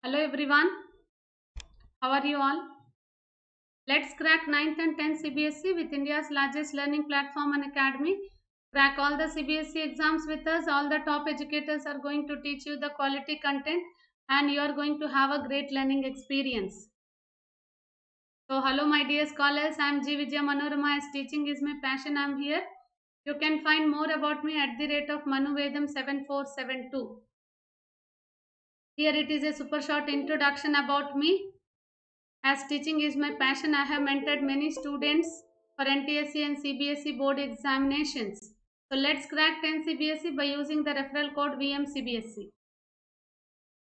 Hello everyone, how are you all? Let's crack 9th and 10th CBSE with India's largest learning platform and academy. Crack all the CBSE exams with us. All the top educators are going to teach you the quality content and you are going to have a great learning experience. So hello my dear scholars, I am G. Vijaya Manorama. As teaching is my passion, I am here. You can find more about me at the rate of Manuvedam 7472. Here it is a super short introduction about me. As teaching is my passion, I have mentored many students for NTSC and CBSE board examinations. So let's crack 10 CBSE by using the referral code VMCBSE.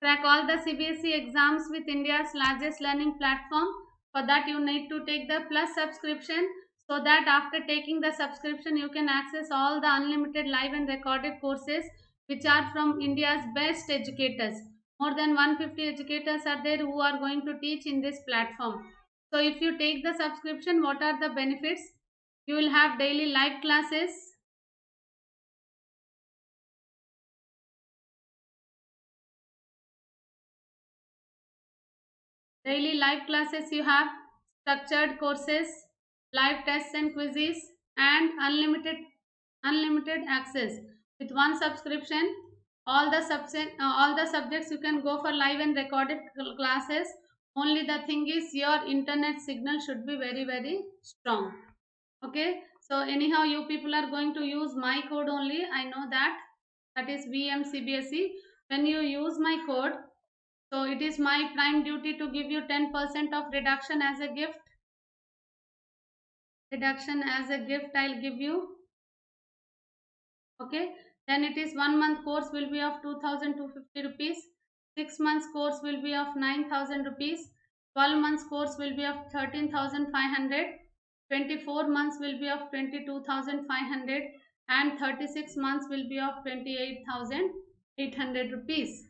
Crack all the CBSE exams with India's largest learning platform. For that you need to take the plus subscription, so that after taking the subscription you can access all the unlimited live and recorded courses which are from India's best educators. More than 150 educators are there who are going to teach in this platform. So if you take the subscription, what are the benefits? You will have daily live classes. Daily live classes you have, structured courses, live tests and quizzes, and unlimited access. With one subscription, all the subjects you can go for live and recorded classes. Only the thing is your internet signal should be very strong. Okay, so anyhow you people are going to use my code only. I know that is VMCBSE. When you use my code, so it is my prime duty to give you 10% of reduction as a gift. I'll give you. Okay. Then it is 1 month course will be of 2,250 rupees. 6 months course will be of 9,000 rupees. 12 months course will be of 13,500. 24 months will be of 22,500 and 36 months will be of 28,800 rupees.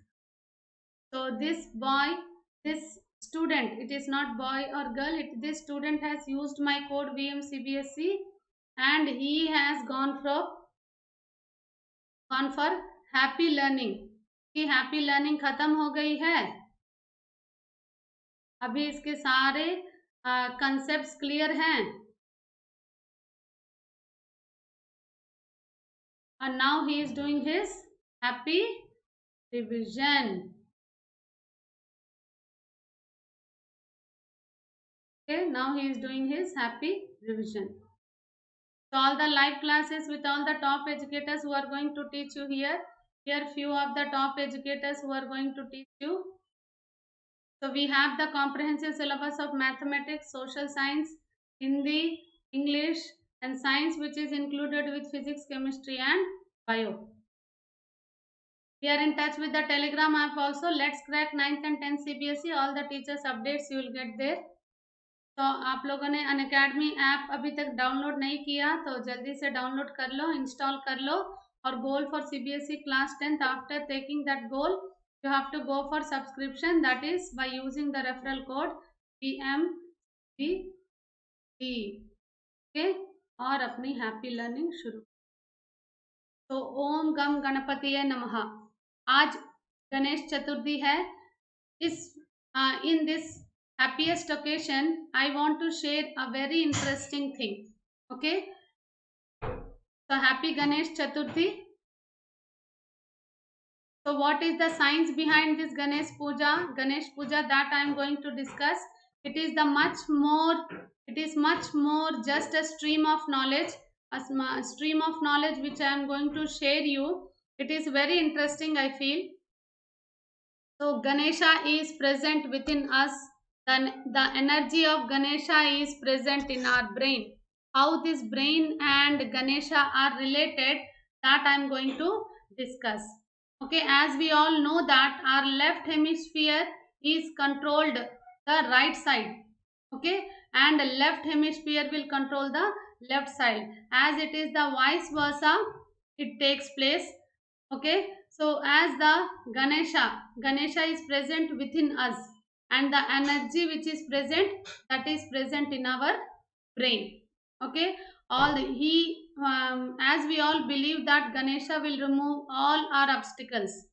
So this student, it is not boy or girl, this student has used my code VMCBSE and he has gone for happy learning. कि happy learning खत्म हो गई है, अभी इसके सारे concepts clear हैं. And now he is doing his happy revision. Okay, now he is doing his happy revision. So all the live classes with all the top educators who are going to teach you here. Here few of the top educators who are going to teach you. So we have the comprehensive syllabus of mathematics, social science, Hindi, English and science, which is included with physics, chemistry and bio. We are in touch with the Telegram app also. Let's crack 9th and 10th CBSE. All the teachers updates you will get there. तो आप लोगों ने Unacademy app अभी तक download नहीं किया तो जल्दी से डाउनलोड कर लो, इंस्टॉल कर लो. और goal for CBSE class 10th, after taking that goal you have to go for subscription, that is by using the referral code PMBD. okay, और अपनी हैप्पी लर्निंग शुरू. तो ओम गम गणपतिये नमः. आज गणेश चतुर्थी है. In this happiest occasion I want to share a very interesting thing. Okay, so happy Ganesh Chaturthi. So what is the science behind this Ganesh Puja, that I am going to discuss. It is much more just a stream of knowledge, which I am going to share you. It is very interesting, I feel. So Ganesha is present within us. The energy of Ganesha is present in our brain. How this brain and Ganesha are related, that I am going to discuss. Okay, as we all know that our left hemisphere is controlled the right side. Okay, and left hemisphere will control the left side. As it is the vice versa, it takes place. Okay, so as the Ganesha is present within us, and the energy which is present, that is present in our brain. Okay, as we all believe that Ganesha will remove all our obstacles.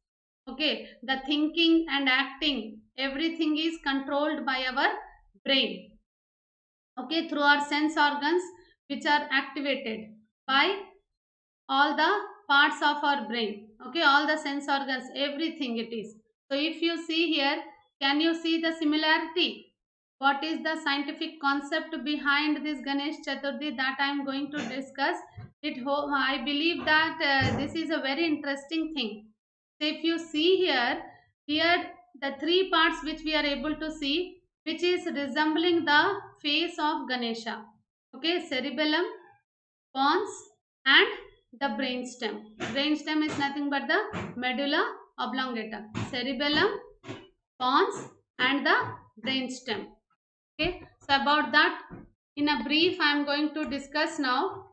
Okay, the thinking and acting everything is controlled by our brain. Okay, through our sense organs which are activated by all the parts of our brain. Okay, all the sense organs, everything it is. So if you see here, can you see the similarity? What is the scientific concept behind this Ganesh Chaturthi that I am going to discuss? I believe that this is a very interesting thing. So if you see here the three parts which we are able to see, which is resembling the face of Ganesha. Okay, cerebellum, pons, and the brainstem. Brainstem is nothing but the medulla oblongata. Cerebellum, pons, and the brainstem. Okay, so about that, in a brief, I am going to discuss now.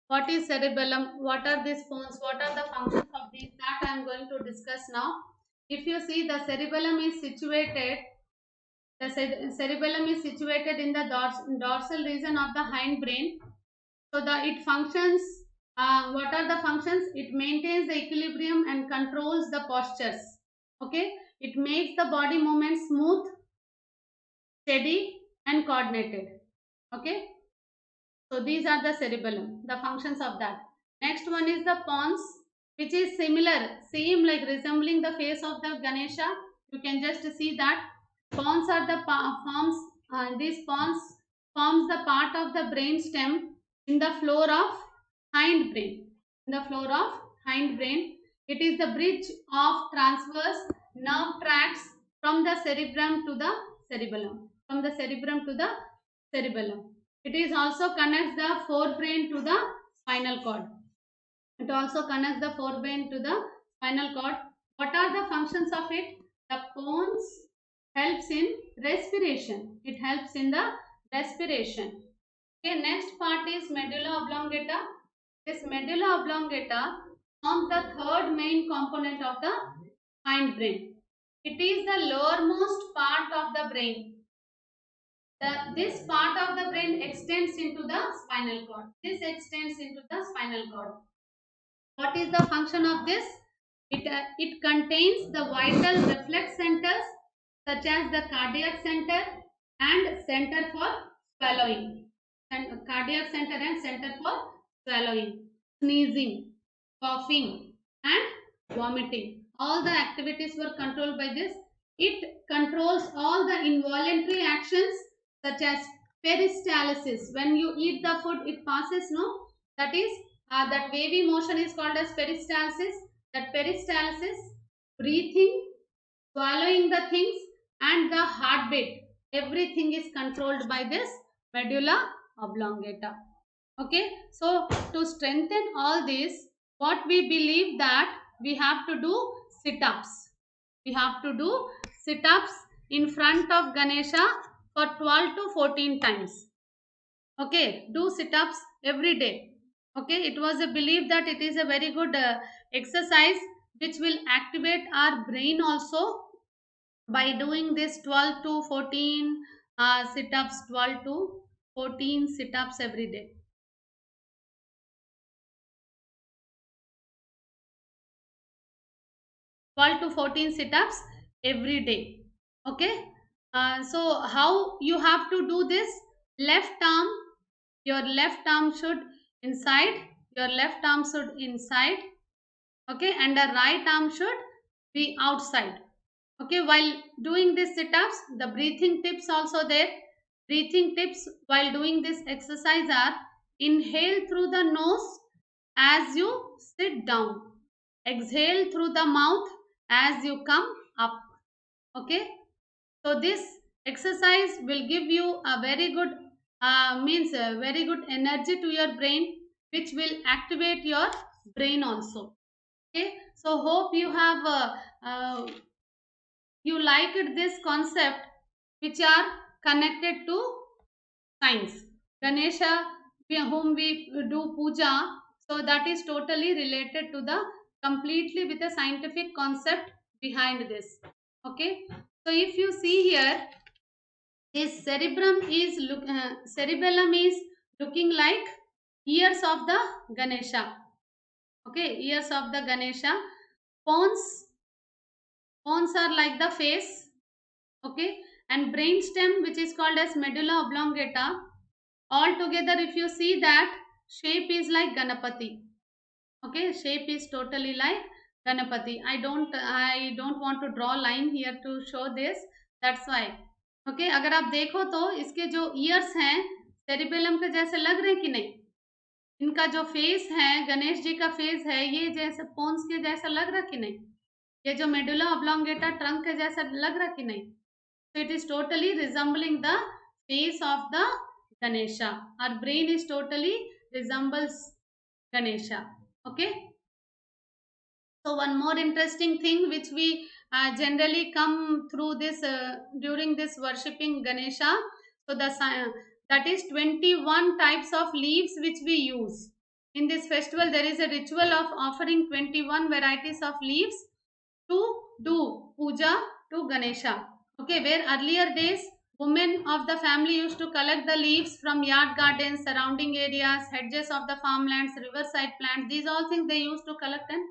What is cerebellum? What are these pons? What are the functions of these? That I am going to discuss now. If you see, the cerebellum is situated. The cerebellum is situated in the dorsal region of the hindbrain. So it functions. What are the functions? It maintains the equilibrium and controls the postures. Okay, it makes the body movement smooth, steady, and coordinated. Okay, so these are the cerebellum, the functions of that. Next one is the pons, which is similar, same like resembling the face of the Ganesha. You can just see that pons are the forms. These pons forms the part of the brain stem in the floor of hindbrain. In the floor of hindbrain, it is the bridge of transverse nerve tracts from the cerebrum to the cerebellum. From the cerebrum to the cerebellum. It is also connects the forebrain to the spinal cord. It also connects the forebrain to the spinal cord. What are the functions of it? The pons helps in respiration. It helps in the respiration. Okay, next part is medulla oblongata. This medulla oblongata forms the third main component of the hindbrain. It is the lowermost part of the brain. This part of the brain extends into the spinal cord. This extends into the spinal cord. What is the function of this? It contains the vital reflex centers such as the cardiac center and center for swallowing. And cardiac center and center for swallowing, sneezing, coughing, and vomiting. All the activities were controlled by this. It controls all the involuntary actions such as peristalsis. When you eat the food, it passes, no? That is, that wavy motion is called as peristalsis. That peristalsis, breathing, swallowing the things, and the heartbeat, everything is controlled by this medulla oblongata. Okay, so to strengthen all this, what we believe that we have to do sit-ups. We have to do sit-ups in front of Ganesha for 12 to 14 times. Okay, do sit-ups every day. Okay, it was a belief that it is a very good exercise which will activate our brain also by doing this 12 to 14 sit-ups, 12 to 14 sit-ups every day. 12 to 14 sit-ups every day. Okay, so how you have to do this? Left arm, your left arm should inside, your left arm should inside. Okay, and the right arm should be outside. Okay, while doing these sit-ups, the breathing tips also there. Breathing tips while doing this exercise are: inhale through the nose as you sit down, exhale through the mouth as you come up. Okay, so this exercise will give you a very good very good energy to your brain, which will activate your brain also. Okay, so hope you have you liked this concept which are connected to science. Ganesha, whom we do puja, so that is totally related to the completely with a scientific concept behind this. Okay, so if you see here, this cerebellum is looking like ears of the Ganesha. Okay, ears of the Ganesha. Pons Horns are like the face, okay, and brain stem, which is called as medulla oblongata. All together, if you see that shape is like Ganapati. Okay, shape is totally like Ganapati. I don't want to draw line here to show this. That's why. Okay, अगर आप देखो तो इसके जो ears हैं cerebellum के जैसे लग रहे हैं कि नहीं? इनका जो फेस है, गणेश जी का फेस है, ये जैसे पोन्स के जैसा लग रहा कि नहीं? ये जो मेडुला ऑब्लोंगेटा ट्रंक के जैसा लग रहा कि नहीं? So it is totally resembling the face of the Ganesha. Our brain is totally resembles Ganesha. Okay. So one more interesting thing which we generally come through this during this worshipping Ganesha. So that is 21 types of leaves which we use. In this festival, there is a ritual of offering 21 varieties of leaves to do puja to Ganesha. Okay, where earlier days women of the family used to collect the leaves from yard gardens, surrounding areas, hedges of the farmlands, riverside plants. These all things they used to collect and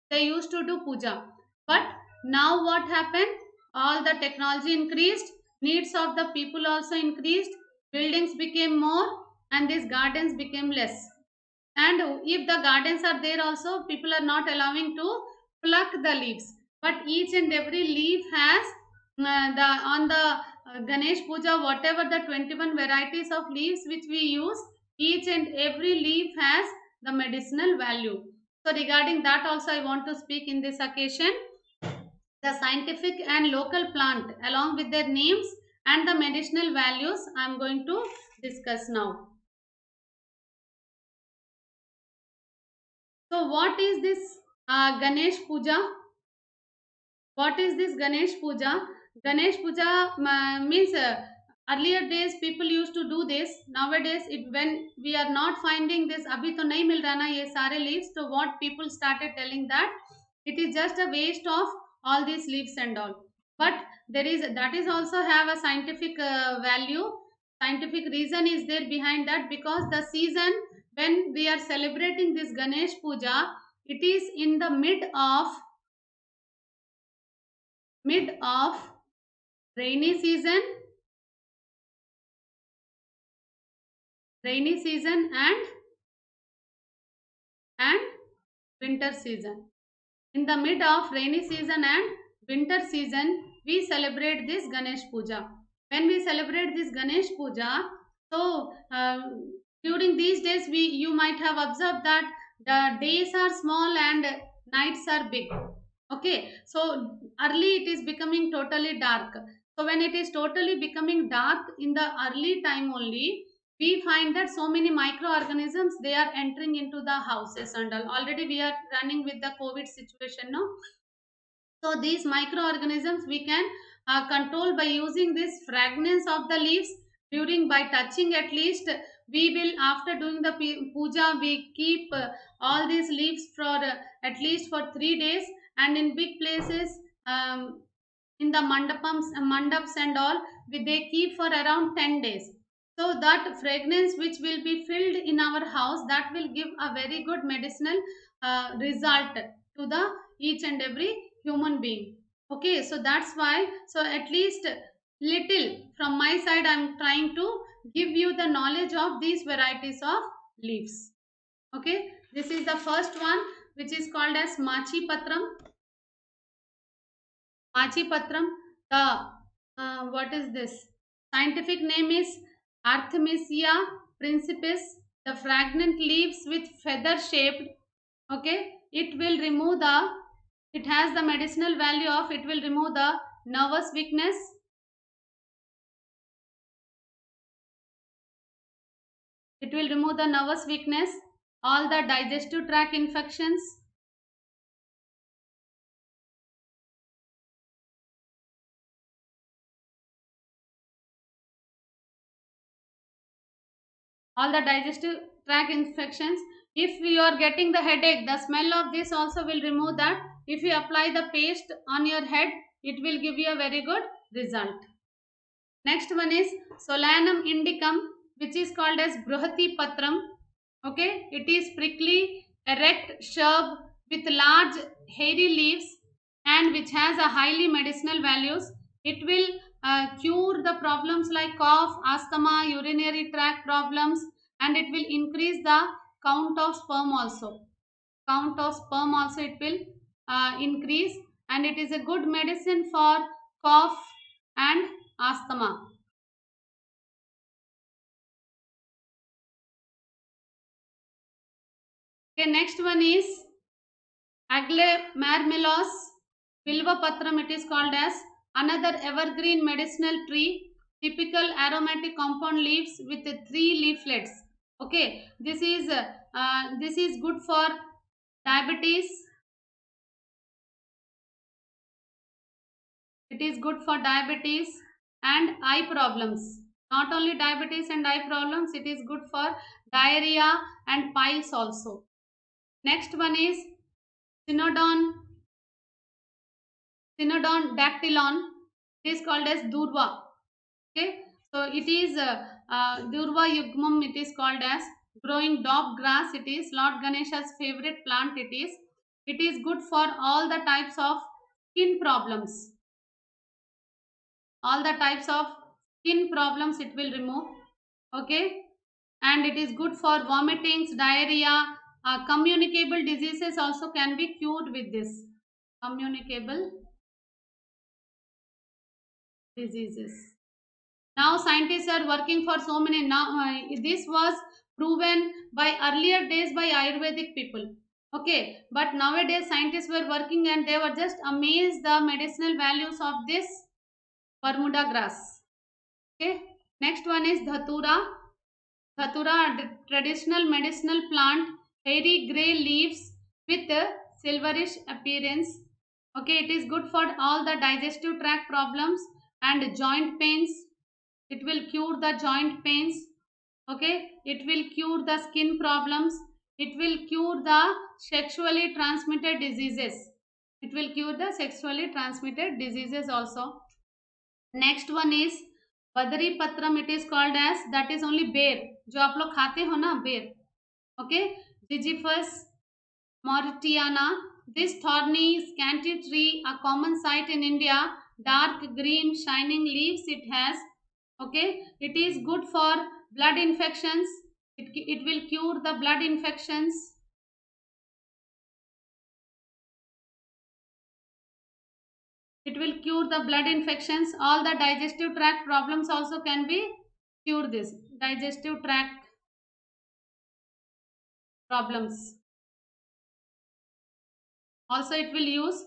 they used to do puja. But now what happened? All the technology increased, needs of the people also increased, buildings became more, and these gardens became less. And if the gardens are there also, people are not allowing to pluck the leaves, but each and every leaf has the on the Ganesh puja, whatever the 21 varieties of leaves which we use, each and every leaf has the medicinal value. So regarding that also I want to speak in this occasion. The scientific and local plant along with their names and the medicinal values I am going to discuss now. So what is this Ganesh puja? What is this Ganesh puja? Ganesh puja means earlier days people used to do this. Nowadays, when we are not finding this, abhi to nahi mil raha na ye sare leaves. So what people started telling that it is just a waste of all these leaves and all. But there is that is also have a scientific value. Scientific reason is there behind that, because the season when we are celebrating this Ganesh puja, it is in the mid of rainy season, and winter season. In the mid of rainy season and winter season, we celebrate this Ganesh puja. When we celebrate this Ganesh puja, so during these days you might have observed that the days are small and nights are big. Okay, so early it is becoming totally dark. So when it is totally becoming dark in the early time only, we find that so many microorganisms they are entering into the houses and all. Already we are running with the COVID situation now. So these microorganisms we can control by using this fragrance of the leaves during by touching at least. We will after doing the puja we keep all these leaves for at least for 3 days, and in big places in the mandaps and all they keep for around 10 days. So that fragrance which will be filled in our house, that will give a very good medicinal result to the each and every human being. Okay, so that's why, so at least little from my side I'm trying to give you the knowledge of these varieties of leaves. Okay, this is the first one which is called as machi patram. Machi patram, the what is this scientific name is Artemisia principis. The fragrant leaves with feather shaped. Okay, it has the medicinal value of, it will remove the nervous weakness, all the digestive tract infections, if you are getting the headache, the smell of this also will remove that. If you apply the paste on your head, it will give you a very good result. Next one is Solanum indicum, which is called as Bruhati patram. Okay, it is prickly erect shrub with large hairy leaves. and which has a highly medicinal values. It will cure the problems like cough, asthma, urinary tract problems, and it will increase the count of sperm also. Count of sperm also it will increase, and it is a good medicine for cough and asthma. Okay, next one is Aglamermelos bilvapatram. It is called as another evergreen medicinal tree. Typical aromatic compound leaves with three leaflets. Okay, this is good for diabetes. It is good for diabetes and eye problems. Not only diabetes and eye problems, it is good for diarrhea and piles also. Next one is Cynodon, Cynodon dactylon. It is called as Durva. Okay, so it is Durva yugmum. It is called as growing dog grass. It is Lord Ganesha's favorite plant. It is. It is good for all the types of skin problems. All the types of skin problems it will remove. Okay, and it is good for vomitings, diarrhea, communicable diseases also can be cured with this. Communicable diseases. Now scientists are working for so many. Now this was proven by earlier days by Ayurvedic people. Okay, but nowadays scientists were working and they were just amazed the medicinal values of this Bermuda grass. Okay, next one is Dhatura. Dhatura, the traditional medicinal plant, hairy grey leaves with a silverish appearance. Okay, it is good for all the digestive tract problems and joint pains. It will cure the joint pains. Okay, it will cure the skin problems. It will cure the sexually transmitted diseases. It will cure the sexually transmitted diseases also. Next one is बदरी पत्रम. It is called as that is only ber, जो आप लोग खाते हो ना, बेर. Okay, Ziziphus mauritiana. This thorny scanty tree, a common sight in India. Dark green shining leaves it has. Okay, it is good for blood infections. It will cure the blood infections. It will cure the blood infections. All the digestive tract problems also can be cured. This digestive tract problems also it will use.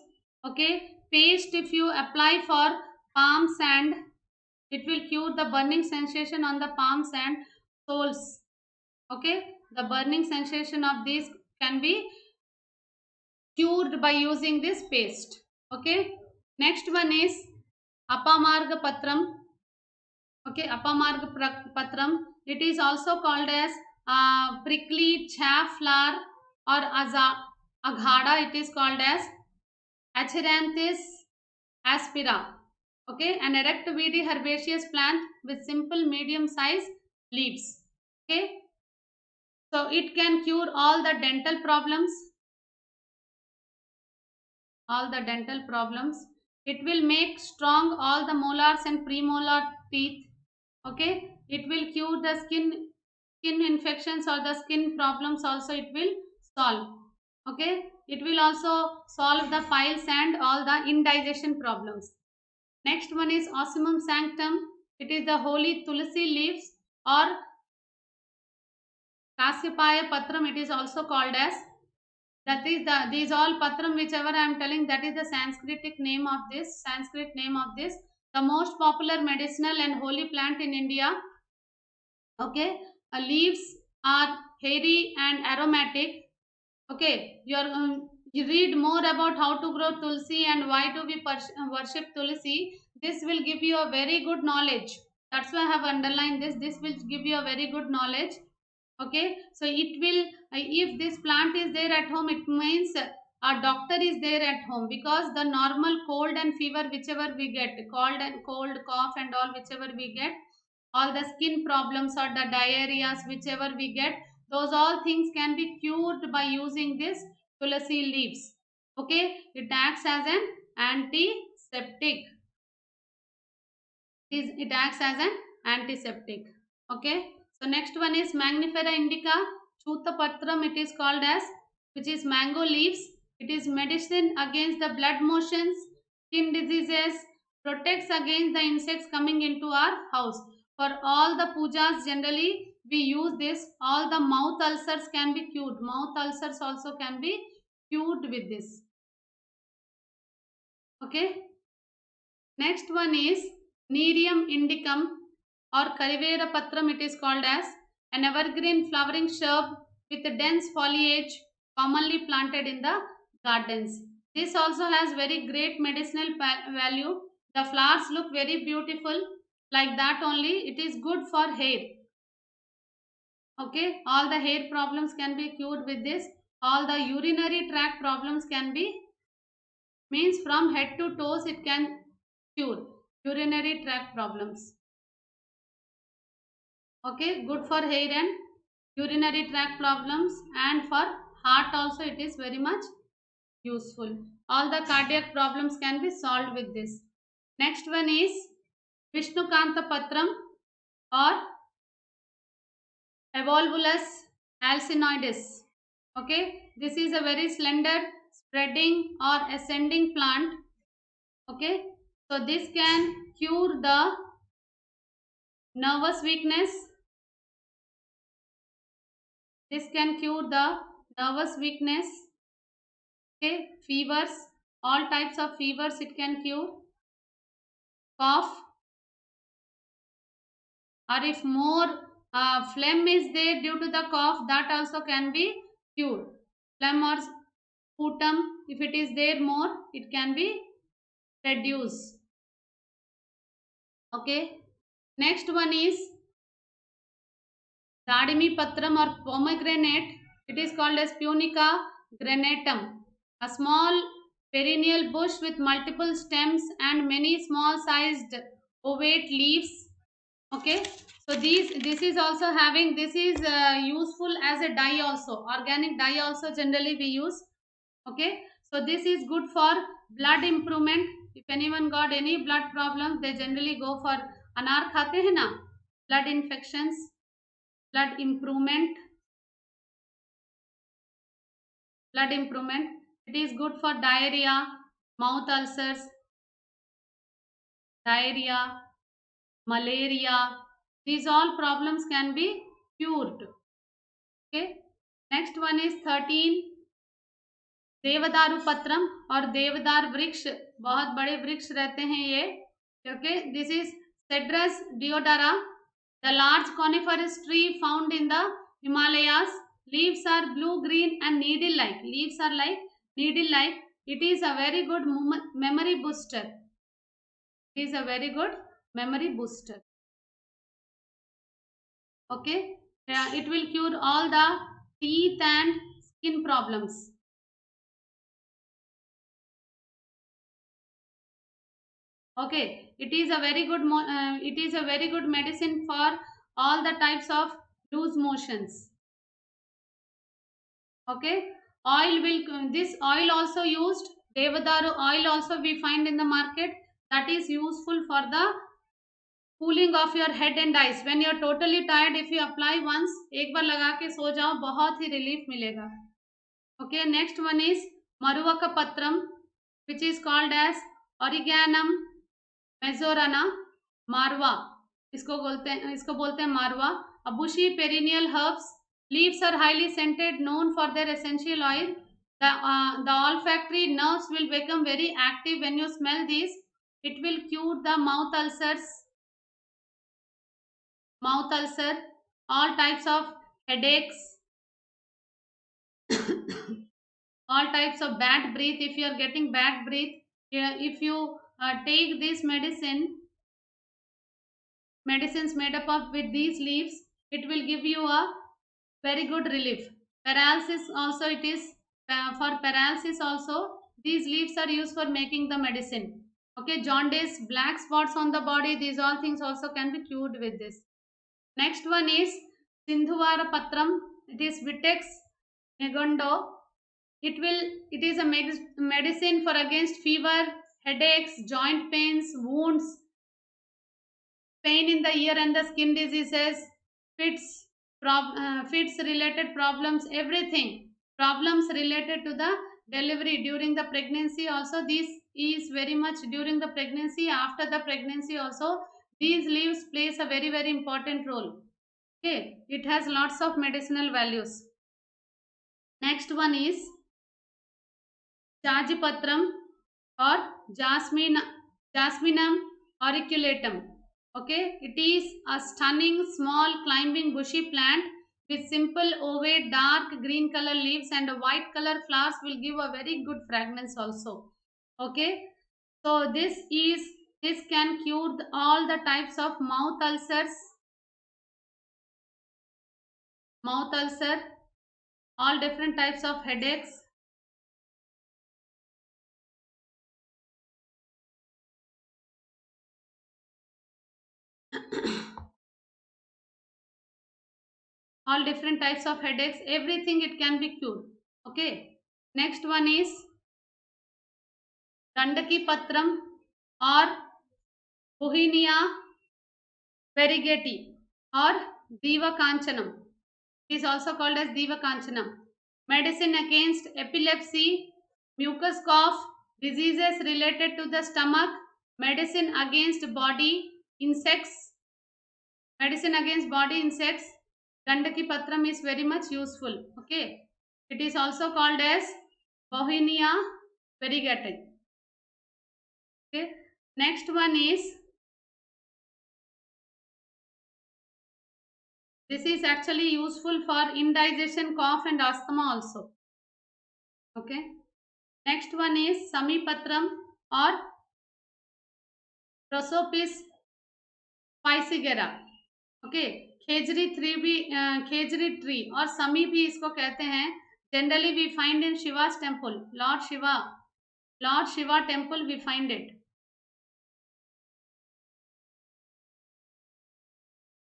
Okay, paste if you apply for palms, and it will cure the burning sensation on the palms and soles. Okay, the burning sensation of these can be cured by using this paste. Okay, next one is Apamarga patram. Okay, Apamarga patram. It is also called as prickly chaff flower or aghada. It is called as Acheranthus aspera. Okay, an erect weedy herbaceous plant with simple medium size leaves. Okay, so it can cure all the dental problems. All the dental problems. It will make strong all the molars and premolar teeth. Okay, it will cure the skin infections or the skin problems also it will solve. Okay, it will also solve the piles and all the indigestion problems. Next one is Osmum sanctum. It is the holy tulsi leaves or Kasyapaya patram. It is also called as. That is these all patram whichever I am telling, that is the Sanskritic name of this. Sanskrit name of this. The most popular medicinal and holy plant in India. Okay, leaves are hairy and aromatic. Okay, you read more about how to grow tulsi and why do we worship tulsi. This will give you a very good knowledge. That's why I have underlined this. This will give you a very good knowledge. Okay, so it will if this plant is there at home, it means a doctor is there at home, because the normal cold and fever whichever we get, cold cough and all whichever we get, all the skin problems or the diarrheas whichever we get, those all things can be cured by using this tulsi leaves. Okay, it acts as an antiseptic. It acts as an antiseptic. Okay. So next one is Mangifera indica, Chutapatram it is called as, which is mango leaves. It is medicine against the blood motions, skin diseases, protects against the insects coming into our house. For all the pujas generally we use this. All the mouth ulcers can be cured. Mouth ulcers also can be cured with this. Okay. Next one is Nerium indicum or Karivera patram it is called as, an evergreen flowering shrub with a dense foliage commonly planted in the gardens. This also has very great medicinal value. The flowers look very beautiful, like that only. It is good for hair. Okay, all the hair problems can be cured with this. All the urinary tract problems can be, means from head to toes it can cure urinary tract problems. Okay, good for hair and urinary tract problems, and for heart also it is very much useful. All the cardiac problems can be solved with this. Next one is Vishnukanta patram or Evolvulus alsinoides. Okay, this is a very slender spreading or ascending plant. Okay, so this can cure the nervous weakness. This can cure the nervous weakness. Okay, fevers, all types of fevers it can cure. Cough, or if more phlegm is there due to the cough, that also can be cured. Phlegm or sputum, if it is there more, it can be reduced. Okay, next one is Dadimi patram or pomegranate. It is called as Punica granatum, a small perennial bush with multiple stems and many small sized ovate leaves. Okay, so this is also having, this is useful as a dye also, organic dye also generally we use. Okay, so this is good for blood improvement. If anyone got any blood problems, they generally go for anar khate hai na, blood infections, blood improvement. It is good for diarrhea, mouth ulcers, diarrhea, malaria. These all problems can be cured. Okay, next one is 13 देवदारू पत्रम और देवदार वृक्ष, बहुत बड़े वृक्ष रहते हैं ये. Okay, this is Cedrus deodara, the large coniferous tree found in the Himalayas. Leaves are blue green and needle like. Leaves are like needle like. It is a very good memory booster. It is a very good memory booster. Okay, it will cure all the teeth and skin problems. Okay, it is a very good medicine for all the types of loose motions. Okay, oil will, this oil also used, devadaru oil also we find in the market, that is useful for the cooling of your head and eyes. When you are totally tired, if you apply once, एक बार लगा के सो जाओ, बहुत ही relief मिलेगा. Okay, next one is Maruvaka patram, which is called as Origanum मेजोराना, मारवा, इसको बोलते हैं मारवा. A bushy perennial herbs. Leaves are highly scented, known for their essential oil. The olfactory nerves will become very active when you smell these. It will cure the mouth ulcer, all types of headaches, all types of bad breath. If you are getting bad breath, if you take this medicines made up of with these leaves, it will give you a very good relief. Paralysis also, it is for paralysis also these leaves are used for making the medicine. Okay, jaundice, black spots on the body, these all things also can be cured with this. Next one is Sindhuvara patram. It is Vitex negundo. It is a medicine for against fever, headaches, joint pains, wounds, pain in the ear and the skin diseases, fits, fits related problems, everything. Problems related to the delivery during the pregnancy also, this is very much during the pregnancy, after the pregnancy also, these leaves plays a very very important role. Okay, it has lots of medicinal values. Next one is Jajipatram or Jasmine, Jasminum auriculatum. Okay, it is a stunning small climbing bushy plant with simple ovate dark green color leaves and a white color flowers will give a very good fragrance also. Okay, so this can cure all the types of mouth ulcer, all different types of headaches. All different types of headaches, everything it can be cured. Okay, next one is Gandaki Patram or Bauhinia variegata or Diva Kanchanam. It is also called as Diva Kanchanam. Medicine against epilepsy, mucus cough, diseases related to the stomach, medicine against body insects, medicine against body insects. Gandaki Patram is very much useful. Okay, it is also called as Bauhinia variegata. Okay, next one is, this is actually useful for indigestion, cough and asthma also. Okay, next one is Samipatram or Prosopis spicigera. Okay, khejri tree भी khejri tree और समी भी इसको कहते हैं. Generally we find in Shiva's temple, lord Shiva temple we find it.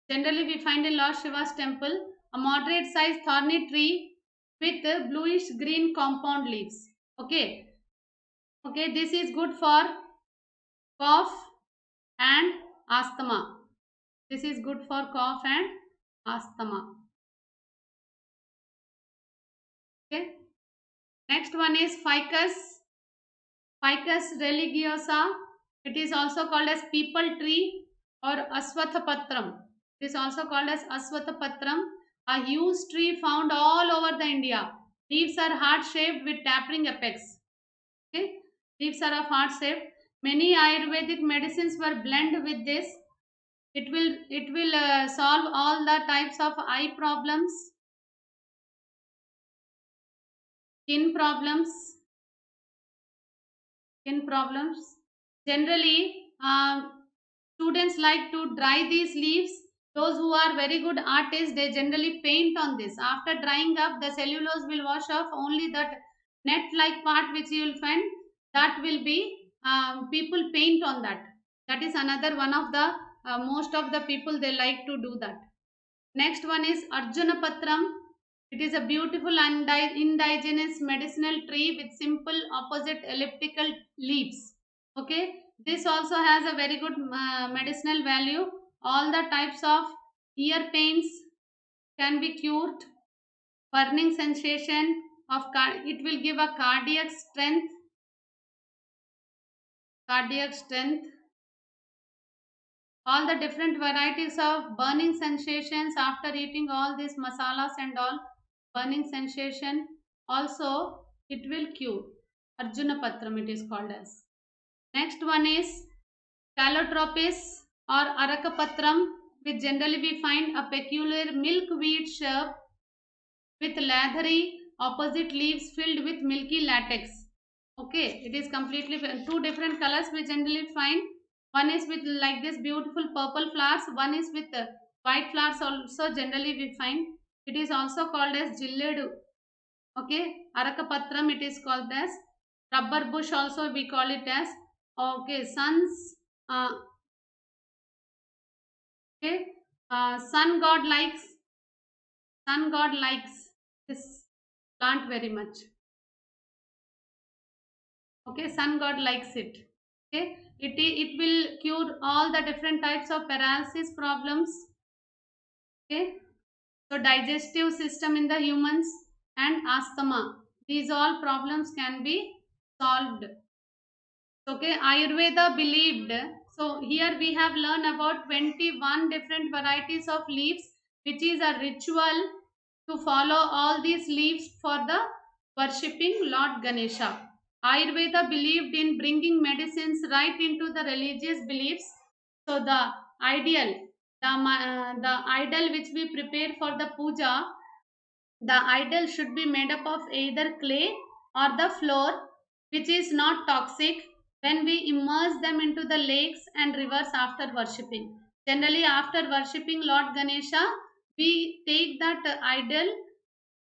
Generally, we find in Lord Shiva's temple a moderate sized thorny tree with bluish green compound leaves. Okay, okay, this is good for cough and asthma. This is good for cough and asthma. Okay, next one is Ficus religiosa. It is also called as people tree or Aswathapatram. It is also called as Aswathapatram, a huge tree found all over the India. Leaves are heart shaped with tapering apex. Okay, leaves are of heart shaped. Many Ayurvedic medicines were blended with this. It will solve all the types of eye problems, skin problems, Generally, students like to dry these leaves. Those who are very good artists, they generally paint on this. After drying up, the cellulose will wash off. Only that net-like part which you will find, that will be, people paint on that. That is another one of the, most of the people they like to do that. Next one is Arjuna Patram. It is a beautiful indigenous medicinal tree with simple opposite elliptical leaves. Okay, this also has a very good medicinal value. All the types of ear pains can be cured. Burning sensation of it will give a cardiac strength. All the different varieties of burning sensations after eating all these masalas and all, burning sensation also it will cure. Arjuna Patram it is called as. Next one is Calotropis or Arakapatram, which generally we find a peculiar milkweed shrub with leathery opposite leaves filled with milky latex. Okay, it is completely two different colors we generally find. One is with like this beautiful purple flowers, one is with white flowers also generally we find. It is also called as Jilledu. Okay, Arakapatram it is called as. Rubber bush also we call it as. Okay, uh, okay, sun god likes this plant very much. Okay, sun god likes it. Okay, it will cure all the different types of paralysis problems. Okay, so digestive system in the humans and asthma, these all problems can be solved. Okay, Ayurveda believed, so here we have learned about 21 different varieties of leaves, which is a ritual to follow all these leaves for the worshipping Lord Ganesha. Ayurveda believed in bringing medicines right into the religious beliefs. So ideal the idol which we prepare for the puja, the idol should be made up of either clay or the floor, which is not toxic, when we immerse them into the lakes and rivers after worshipping. Generally, after worshipping Lord Ganesha, we take that idol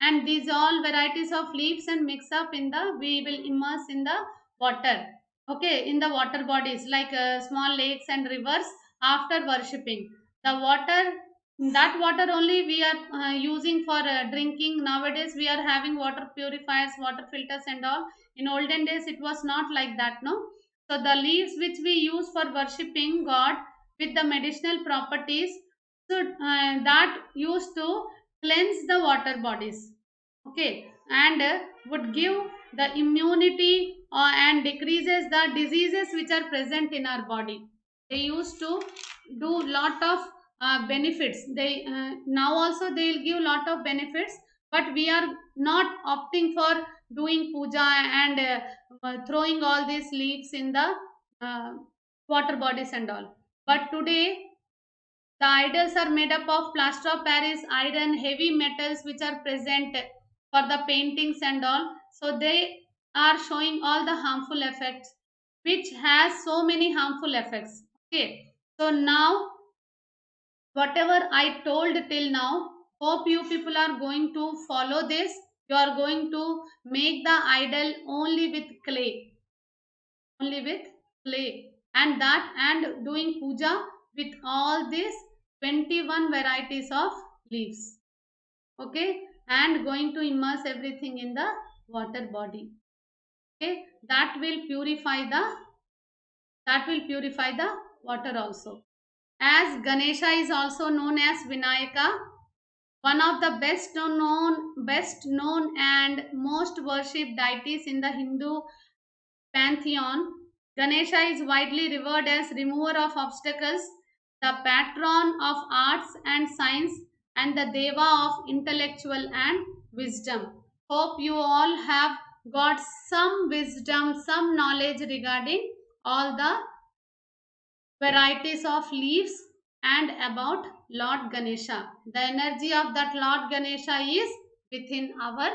and these all varieties of leaves and mix up in the, we will immerse in the water. Okay, in the water bodies like small lakes and rivers after worshipping. The water, that water only we are using for drinking. Nowadays we are having water purifiers, water filters and all. In olden days it was not like that, no. So the leaves which we use for worshipping God with the medicinal properties, so that used to cleanse the water bodies. Okay, and would give the immunity and decreases the diseases which are present in our body. They used to do lot of benefits. They now also they will give lot of benefits, but we are not opting for doing puja and throwing all these leaves in the uh, water bodies and all. But today the idols are made up of plaster of Paris, iron, heavy metals which are present for the paintings and all. So they are showing all the harmful effects, which has so many harmful effects. Okay. So now whatever I told till now, hope you people are going to follow this. You are going to make the idol only with clay, only with clay, and that and doing puja with all these 21 varieties of leaves. Okay, and going to immerse everything in the water body. Okay, that will purify the water also. As Ganesha is also known as Vinayaka, one of the best known and most worshipped deities in the Hindu pantheon, Ganesha is widely revered as remover of obstacles, the patron of arts and science, and the deva of intellectual and wisdom. Hope you all have got some wisdom, some knowledge regarding all the varieties of leaves and about Lord Ganesha. The energy of that Lord Ganesha is within our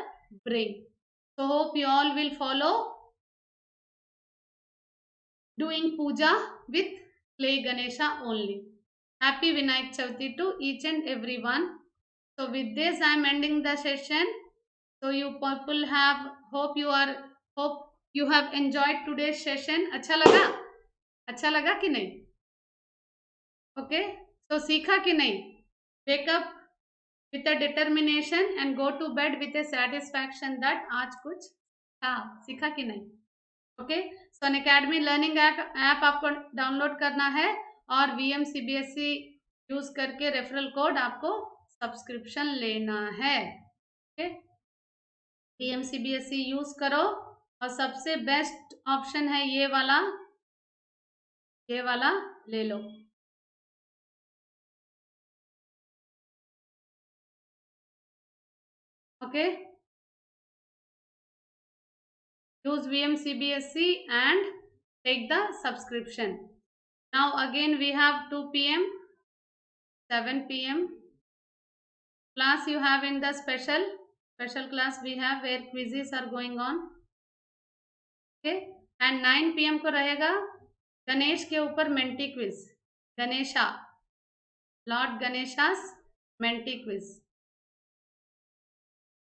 brain. So hope you all will follow doing puja with clay Ganesha only. Happy Vinayak Chavati to each and everyone. So with this I am ending the session. So you people have, hope you have enjoyed today's session. अच्छा लगा कि नहीं? Okay, सो सीखा कि नहीं? Wake up with a determination and go to bed with a satisfaction that आज कुछ था, सीखा कि नहीं? ओके, सो अनअकैडमी लर्निंग ऐप आपको डाउनलोड करना है और वीएम सीबीएसई यूज करके रेफरल कोड आपको सब्सक्रिप्शन लेना है. ओके, वीएम सीबीएसई यूज करो और सबसे बेस्ट ऑप्शन है ये वाला ले लो. Okay, use VM CBSE and take the subscription. Now again we have 2 p.m. 7 p.m. class you have in the special class we have where quizzes are going on. Okay, and 9 p.m. को रहेगा गणेश के ऊपर Menti quiz, Ganesha, lord Ganesha's Menti quiz.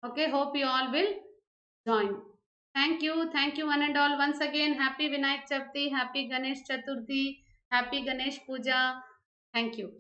Okay, hope you all will join. Thank you one and all. Once again, happy Vinayak Chavati, happy Ganesh Chaturthi, happy Ganesh Puja. Thank you.